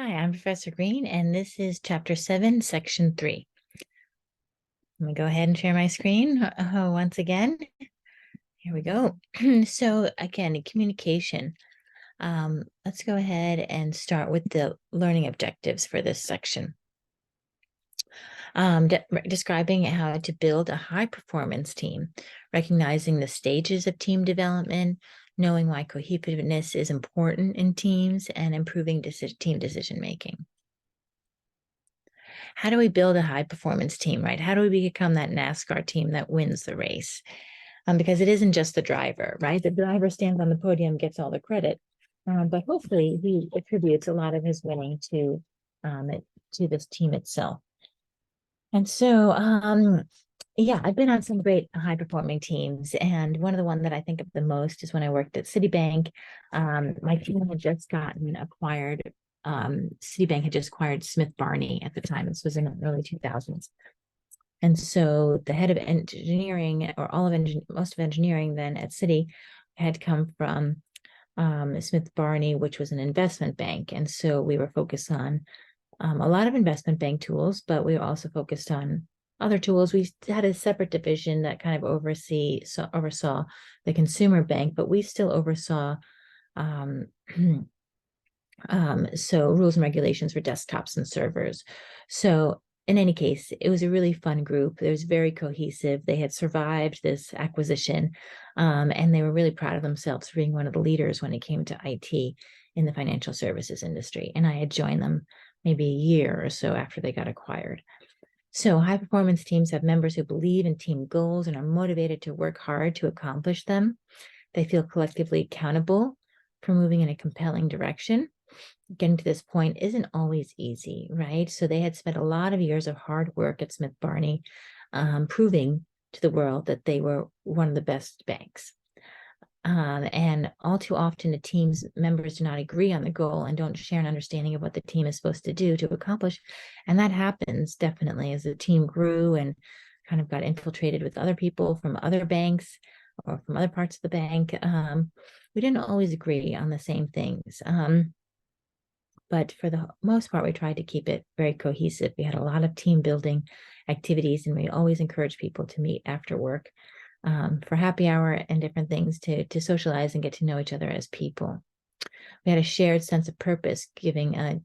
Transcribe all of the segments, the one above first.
Hi, I'm Professor Green, and this is Chapter 7, Section 3. Let me go ahead and share my screen once again. Here we go. So again, communication. Let's go ahead and start with the learning objectives for this section. Describing how to build a high-performance team, recognizing the stages of team development, knowing why cohesiveness is important in teams, and improving team decision-making. How do we build a high performance team, right? How do we become that NASCAR team that wins the race? Because it isn't just the driver, right? The driver stands on the podium, gets all the credit, but hopefully he attributes a lot of his winning to this team itself. And so, yeah, I've been on some great high performing teams, and one of the one that I think of the most is when I worked at Citibank. My team had just gotten acquired. Citibank had just acquired Smith Barney at the time. This was in the early 2000s. And so the head of engineering, or most of engineering then at Citi, had come from Smith Barney, which was an investment bank. And so we were focused on a lot of investment bank tools, but we were also focused on other tools. We had a separate division that kind of oversaw the consumer bank, but we still oversaw so rules and regulations for desktops and servers. So in any case, it was a really fun group. It was very cohesive. They had survived this acquisition, and they were really proud of themselves for being one of the leaders when it came to IT in the financial services industry. And I had joined them maybe a year or so after they got acquired. So high performance teams have members who believe in team goals and are motivated to work hard to accomplish them. They feel collectively accountable for moving in a compelling direction. Getting to this point isn't always easy, right? So they had spent a lot of years of hard work at Smith Barney, proving to the world that they were one of the best banks. And all too often, the team's members do not agree on the goal and don't share an understanding of what the team is supposed to do to accomplish. And that happens definitely as the team grew and kind of got infiltrated with other people from other banks or from other parts of the bank. We didn't always agree on the same things. But for the most part, we tried to keep it very cohesive. We had a lot of team building activities, and we always encouraged people to meet after work for happy hour and different things to socialize and get to know each other as people. We had a shared sense of purpose, giving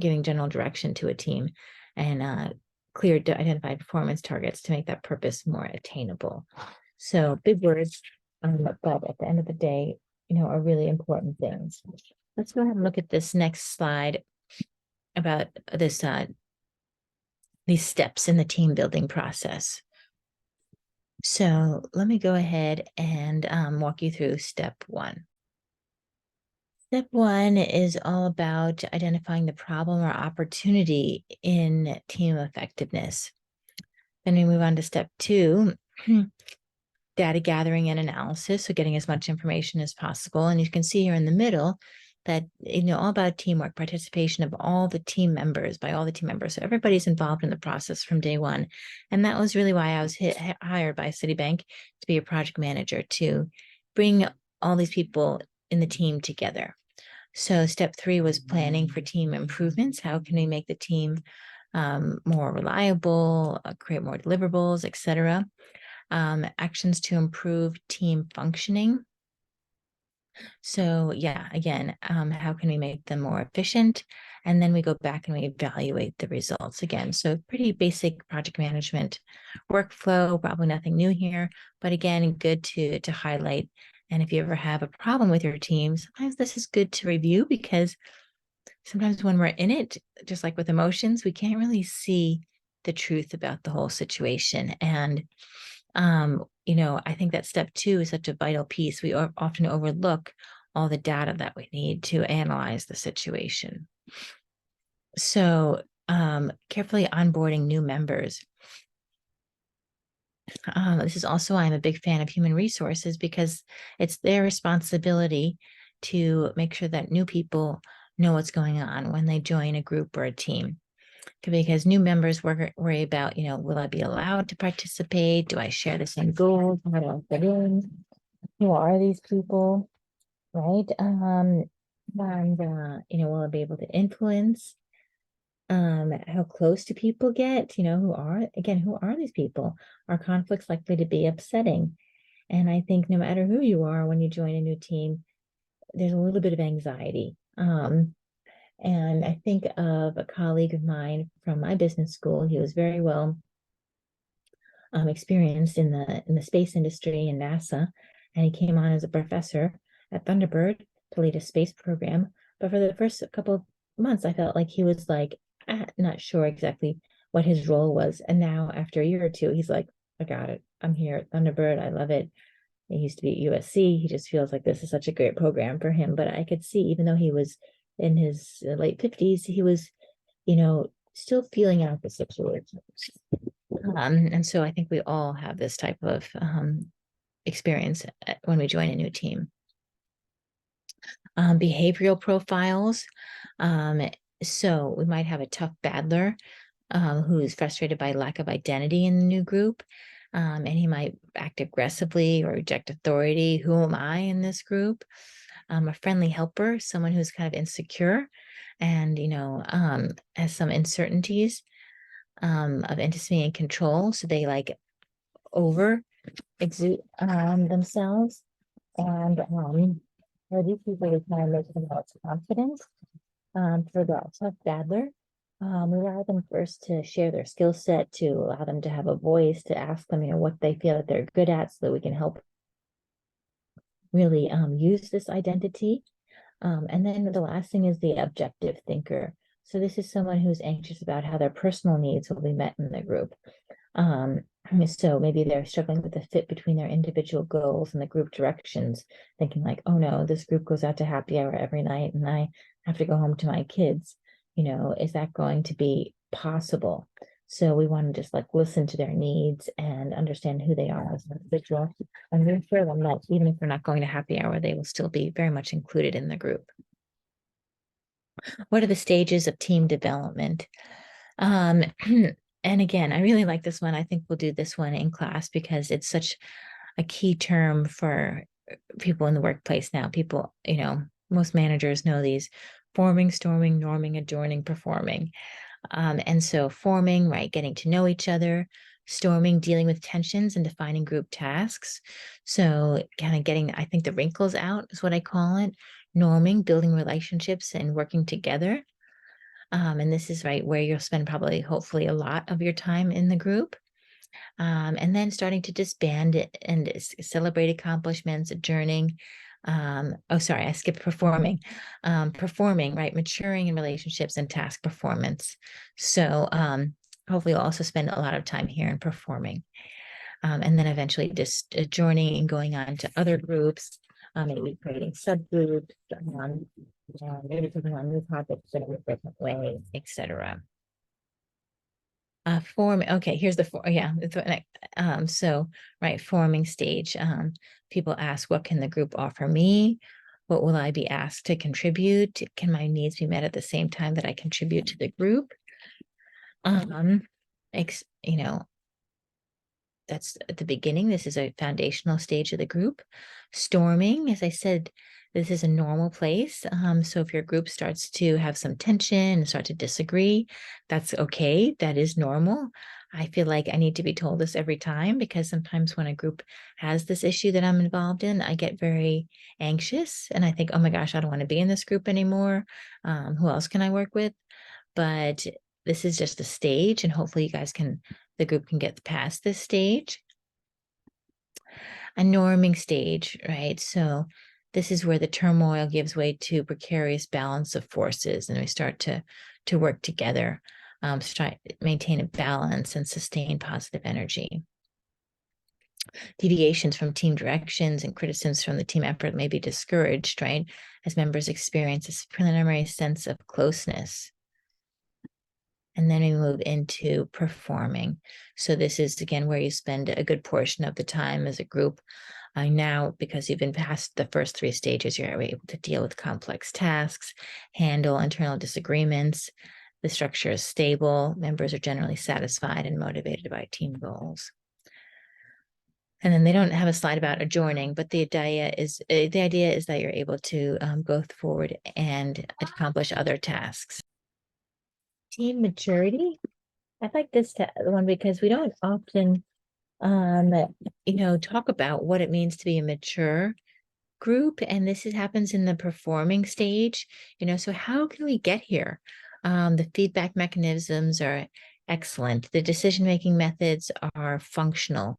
general direction to a team, and clear identified performance targets to make that purpose more attainable. So big words, but at the end of the day, are really important things. Let's go ahead and look at this next slide about these steps in the team building process. So let me go ahead and walk you through step 1. Step 1 is all about identifying the problem or opportunity in team effectiveness. Then we move on to step 2, data gathering and analysis, so getting as much information as possible. And you can see here in the middle that, all about teamwork, participation of all the team members, by all the team members. So everybody's involved in the process from day one. And that was really why I was hired by Citibank to be a project manager, to bring all these people in the team together. So step 3 was planning for team improvements. How can we make the team more reliable, create more deliverables, etc. Actions to improve team functioning. So yeah, again, how can we make them more efficient? And then we go back and we evaluate the results again. So pretty basic project management workflow, probably nothing new here, but again, good to highlight. And if you ever have a problem with your team, sometimes this is good to review, because sometimes when we're in it, just like with emotions, we can't really see the truth about the whole situation. And I think that step 2 is such a vital piece. We often overlook all the data that we need to analyze the situation. So carefully onboarding new members. This is also why I'm a big fan of human resources, because it's their responsibility to make sure that new people know what's going on when they join a group or a team. Because new members worry about, will I be allowed to participate? Do I share the same goals? How do I fit in? Who are these people? Right? And, will I be able to influence how close do people get? Who are these people? Are conflicts likely to be upsetting? And I think no matter who you are, when you join a new team, there's a little bit of anxiety. And I think of a colleague of mine from my business school. He was very well experienced in the space industry and NASA, and he came on as a professor at Thunderbird to lead a space program. But for the first couple of months, I felt like he was like not sure exactly what his role was. And now, after a year or two, he's like, "I got it. I'm here at Thunderbird. I love it." He used to be at USC. He just feels like this is such a great program for him. But I could see, even though he was in his late 50s, he was, still feeling out the situation. And so I think we all have this type of experience when we join a new team. Behavioral profiles. So we might have a tough battler who is frustrated by lack of identity in the new group. And he might act aggressively or reject authority. Who am I in this group? A friendly helper, someone who's kind of insecure and, has some uncertainties of intimacy and control. So they like over exude themselves. And for these people, we kind of make them more confident. For the tough battler, we allow them first to share their skill set, to allow them to have a voice, to ask them, what they feel that they're good at, so that we can help really use this identity. And then the last thing is the objective thinker. So this is someone who's anxious about how their personal needs will be met in the group. So maybe they're struggling with the fit between their individual goals and the group directions, thinking like, oh no, this group goes out to happy hour every night and I have to go home to my kids. Is that going to be possible? So we want to just like listen to their needs and understand who they are as an individual and reassure them that even if they're not going to happy hour, they will still be very much included in the group. What are the stages of team development? Um, and again, I really like this one. I think we'll do this one in class because it's such a key term for people in the workplace now. People, most managers know these: forming, storming, norming, adjourning, performing. And so forming, right, getting to know each other; storming, dealing with tensions and defining group tasks. So kind of getting, I think, the wrinkles out is what I call it. Norming, building relationships and working together. And this is right where you'll spend probably, hopefully, a lot of your time in the group. And then starting to disband it and celebrate accomplishments, adjourning. I skipped performing. Performing, right? Maturing in relationships and task performance. So hopefully you'll also spend a lot of time here in performing. And then eventually just adjourning and going on to other groups, maybe creating subgroups, maybe taking on new projects in a different way, etc. Okay, here's the so right, forming stage. People ask, what can the group offer me? What will I be asked to contribute? Can my needs be met at the same time that I contribute to the group? um that's at the beginning. This is a foundational stage of the group. Storming, as I said, this is a normal place. So if your group starts to have some tension and start to disagree, that's okay. That is normal. I feel like I need to be told this every time, because sometimes when a group has this issue that I'm involved in, I get very anxious and I think, oh my gosh, I don't want to be in this group anymore. Who else can I work with? But this is just a stage, and hopefully the group can get past this stage. A norming stage, right? So this is where the turmoil gives way to precarious balance of forces, and we start to work together, maintain a balance and sustain positive energy. Deviations from team directions and criticisms from the team effort may be discouraged, right? As members experience this preliminary sense of closeness. And then we move into performing. So this is, again, where you spend a good portion of the time as a group. Now, because you've been past the first three stages, you're able to deal with complex tasks, handle internal disagreements. The structure is stable. Members are generally satisfied and motivated by team goals. And then they don't have a slide about adjourning, but the idea is that you're able to go forward and accomplish other tasks. Team maturity. I like this one because we don't often, talk about what it means to be a mature group, and happens in the performing stage. So how can we get here? The feedback mechanisms are excellent. The decision-making methods are functional.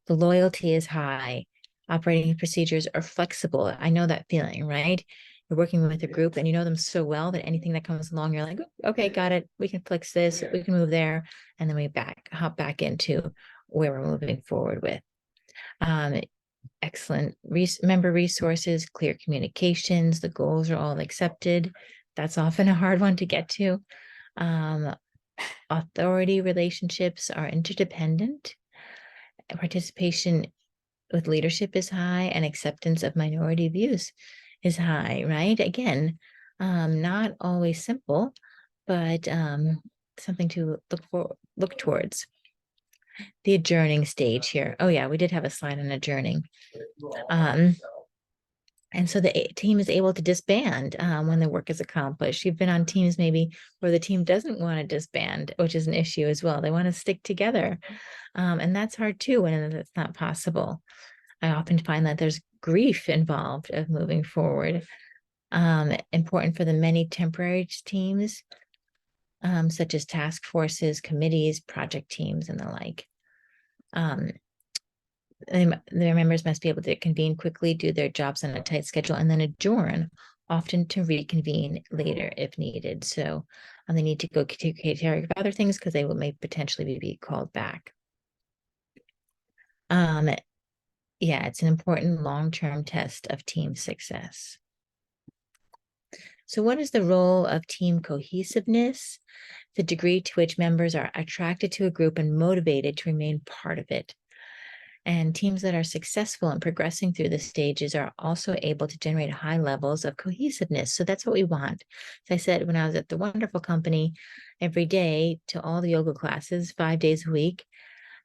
The loyalty is high. Operating procedures are flexible. I know that feeling, right? You're working with a group and you know them so well that anything that comes along, you're like, okay, got it. We can fix this. We can move there. And then we hop back into where we're moving forward with. Excellent member resources, clear communications, the goals are all accepted. That's often a hard one to get to. Authority relationships are interdependent. Participation with leadership is high, and acceptance of minority views is high, right? Again, not always simple, but something to look towards. The adjourning stage here. Oh yeah, we did have a slide on adjourning. And so the team is able to disband when the work is accomplished. You've been on teams maybe where the team doesn't want to disband, which is an issue as well. They want to stick together. And that's hard too when it's not possible. I often find that there's grief involved of moving forward. Important for the many temporary teams, such as task forces, committees, project teams, and the like. Their members must be able to convene quickly, do their jobs on a tight schedule, and then adjourn, often to reconvene later if needed. So they need to go take care of other things because they may potentially be called back. Yeah, it's an important long-term test of team success. So what is the role of team cohesiveness? The degree to which members are attracted to a group and motivated to remain part of it. And teams that are successful in progressing through the stages are also able to generate high levels of cohesiveness. So that's what we want. As I said, when I was at the wonderful company, every day to all the yoga classes, 5 days a week,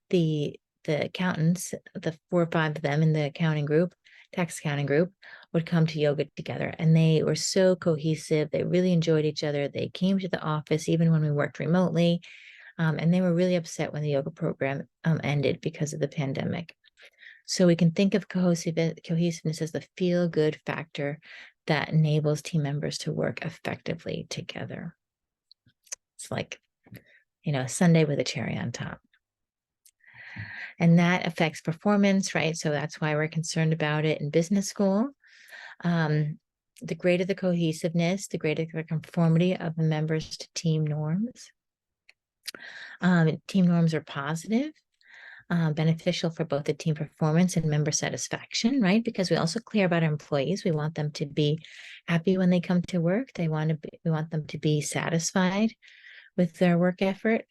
the accountants, the 4 or 5 of them in the accounting group, tax accounting group, would come to yoga together. And they were so cohesive. They really enjoyed each other. They came to the office even when we worked remotely. And they were really upset when the yoga program ended because of the pandemic. So we can think of cohesiveness as the feel-good factor that enables team members to work effectively together. It's like, a sundae with a cherry on top. And that affects performance, right? So that's why we're concerned about it in business school. The greater the cohesiveness, the greater the conformity of the members to team norms. Team norms are positive, beneficial for both the team performance and member satisfaction, right? Because we also care about our employees. We want them to be happy when they come to work. We want them to be satisfied with their work effort.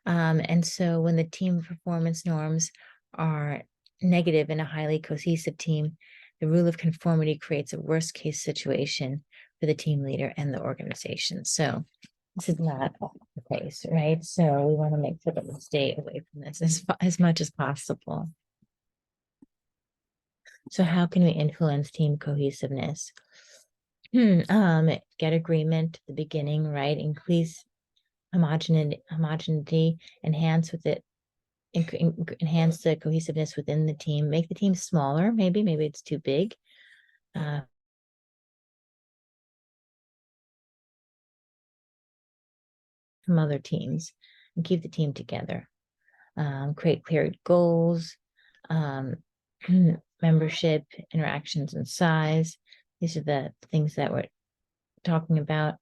And so when the team performance norms are negative in a highly cohesive team, the rule of conformity creates a worst case situation for the team leader and the organization. So this is not the case, right? So we want to make sure that we stay away from this as much as possible. So how can we influence team cohesiveness? Get agreement at the beginning, right? Increase homogeneity, enhance the cohesiveness within the team, make the team smaller, maybe it's too big. From other teams and keep the team together. Create clear goals, membership, interactions, and size. These are the things that we're talking about.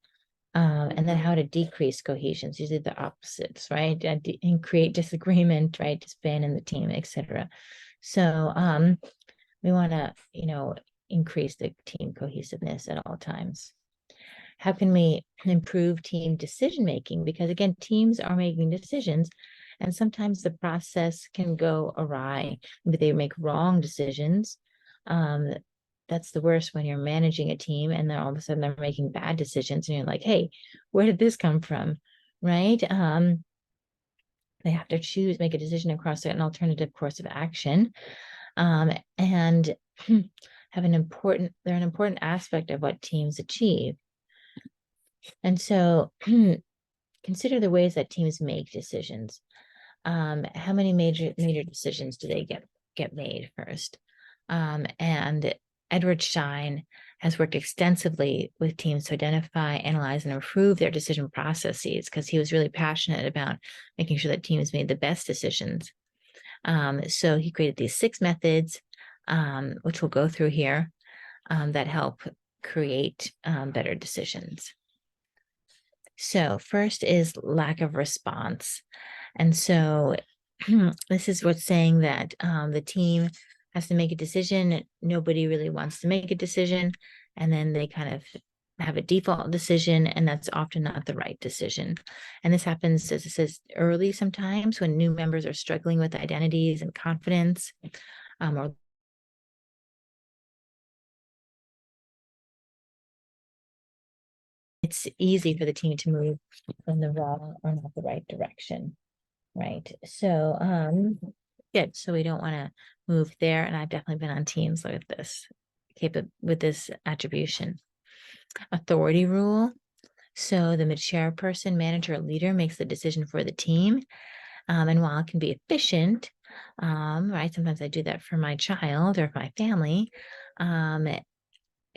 And then how to decrease cohesion. These are the opposites, right? And create disagreement, right? Disband in the team, etc. So we want to, increase the team cohesiveness at all times. How can we improve team decision making? Because again, teams are making decisions, and sometimes the process can go awry. Maybe they make wrong decisions. That's the worst when you're managing a team and then all of a sudden they're making bad decisions and you're like, hey, where did this come from? Right? They have to make a decision across an alternative course of action, and they're an important aspect of what teams achieve. And so consider the ways that teams make decisions. How many major decisions do they get made first? And Edward Schein has worked extensively with teams to identify, analyze, and improve their decision processes because he was really passionate about making sure that teams made the best decisions. So he created these 6 methods, which we'll go through here, that help create better decisions. So first is lack of response. And so this is what's saying that the team has to make a decision. Nobody really wants to make a decision. And then they kind of have a default decision, and that's often not the right decision. And this happens, as it says, early sometimes when new members are struggling with identities and confidence, or it's easy for the team to move in the wrong or not the right direction. Right. So good. So we don't want to move there. And I've definitely been on teams with this attribution. Authority rule. So the chairperson, manager, or leader makes the decision for the team. And while it can be efficient, right, sometimes I do that for my child or my family,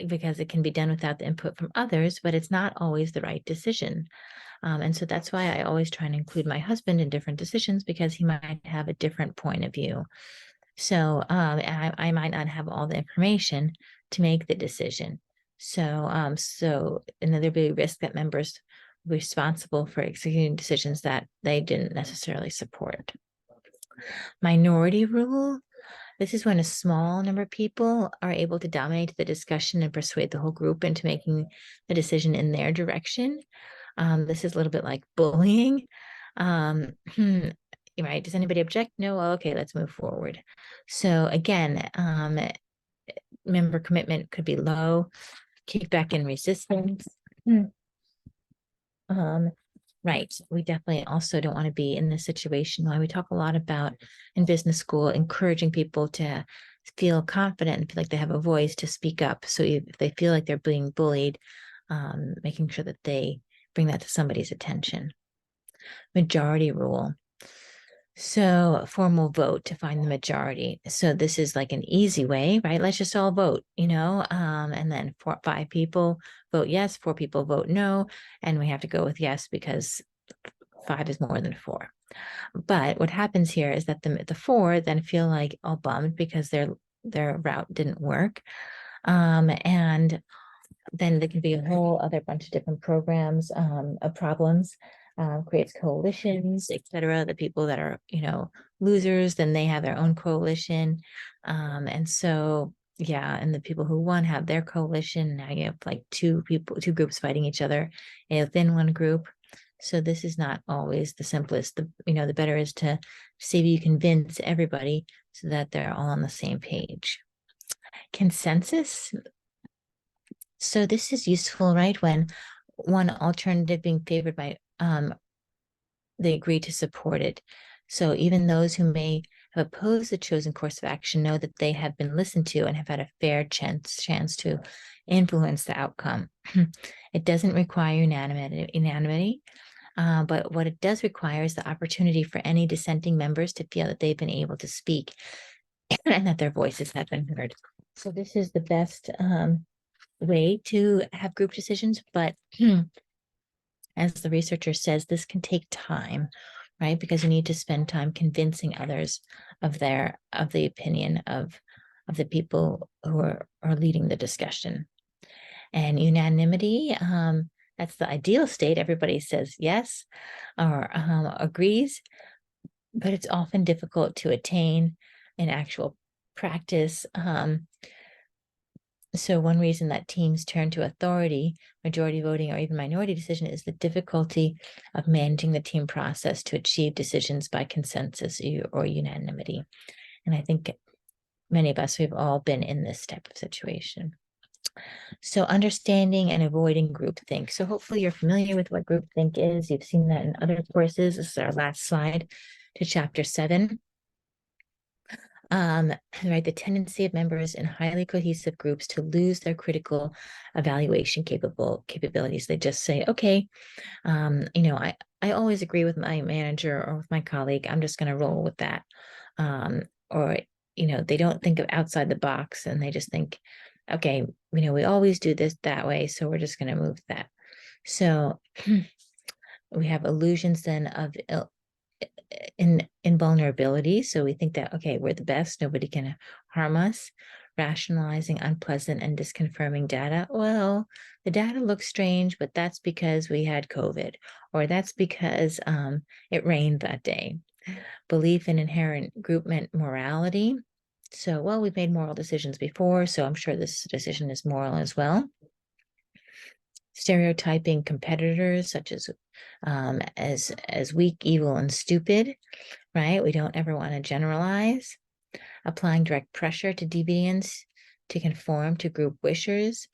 because it can be done without the input from others, but it's not always the right decision. And so that's why I always try and include my husband in different decisions, because he might have a different point of view. So I might not have all the information to make the decision. So and there'd be a risk that members will be responsible for executing decisions that they didn't necessarily support. Minority rule. This is when a small number of people are able to dominate the discussion and persuade the whole group into making the decision in their direction. This is a little bit like bullying. Right? Does anybody object? No? Well, okay, let's move forward. So again, member commitment could be low, kickback and resistance. Right. We definitely also don't want to be in this situation. Why we talk a lot about in business school, encouraging people to feel confident and feel like they have a voice to speak up. So if they feel like they're being bullied, making sure that they bring that to somebody's attention. Majority rule. So a formal vote to find the majority. So this is like an easy way, right? Let's just all vote, and then 5 people vote yes, 4 people vote no, and we have to go with yes because 5 is more than 4. But what happens here is that the 4 then feel like all bummed because their route didn't work, and then there can be a whole other bunch of different programs of problems. Creates coalitions, etc. The people that are, losers, then they have their own coalition. And so, yeah, and the people who won have their coalition. Now you have like 2 groups fighting each other within one group. So this is not always the simplest. The better is to see if you convince everybody so that they're all on the same page. Consensus. So this is useful, right? When one alternative being favored by they agree to support it. So even those who may have opposed the chosen course of action know that they have been listened to and have had a fair chance to influence the outcome. It doesn't require unanimity, but what it does require is the opportunity for any dissenting members to feel that they've been able to speak and that their voices have been heard. So this is the best way to have group decisions, but as the researcher says, this can take time, right? Because you need to spend time convincing others of the opinion of the people who are leading the discussion. And unanimity, that's the ideal state. Everybody says yes or agrees, but it's often difficult to attain in actual practice. So one reason that teams turn to authority, majority voting, or even minority decision is the difficulty of managing the team process to achieve decisions by consensus or unanimity. And I think many of us, we've all been in this type of situation. So understanding and avoiding groupthink. So hopefully you're familiar with what groupthink is. You've seen that in other courses. This is our last slide to chapter 7. Right, the tendency of members in highly cohesive groups to lose their critical evaluation capabilities. They just say, okay, I always agree with my manager or with my colleague. I'm just going to roll with that. Or, they don't think of outside the box and they just think, okay, we always do this that way. So we're just going to move that. So we have illusions then of invulnerability. So we think that, okay, we're the best, nobody can harm us. Rationalizing unpleasant and disconfirming data. Well, the data looks strange, but that's because we had COVID, or that's because it rained that day. Belief in inherent groupment morality. So, well, we've made moral decisions before, so I'm sure this decision is moral as well. Stereotyping competitors such as weak, evil, and stupid, right? We don't ever want to generalize. Applying direct pressure to deviants to conform to group wishers,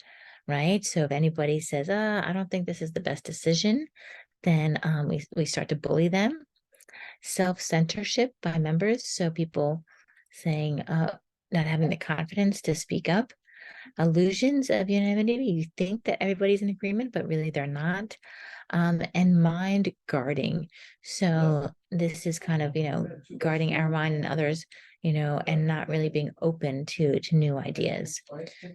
right? So if anybody says, I don't think this is the best decision, then we start to bully them. Self-censorship by members. So people saying, not having the confidence to speak up. Illusions of unanimity. You think that everybody's in agreement, but really they're not. And mind guarding. So this is kind of, guarding our mind and others, and not really being open to new ideas.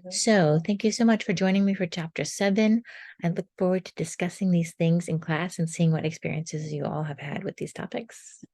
So thank you so much for joining me for chapter 7. I look forward to discussing these things in class and seeing what experiences you all have had with these topics.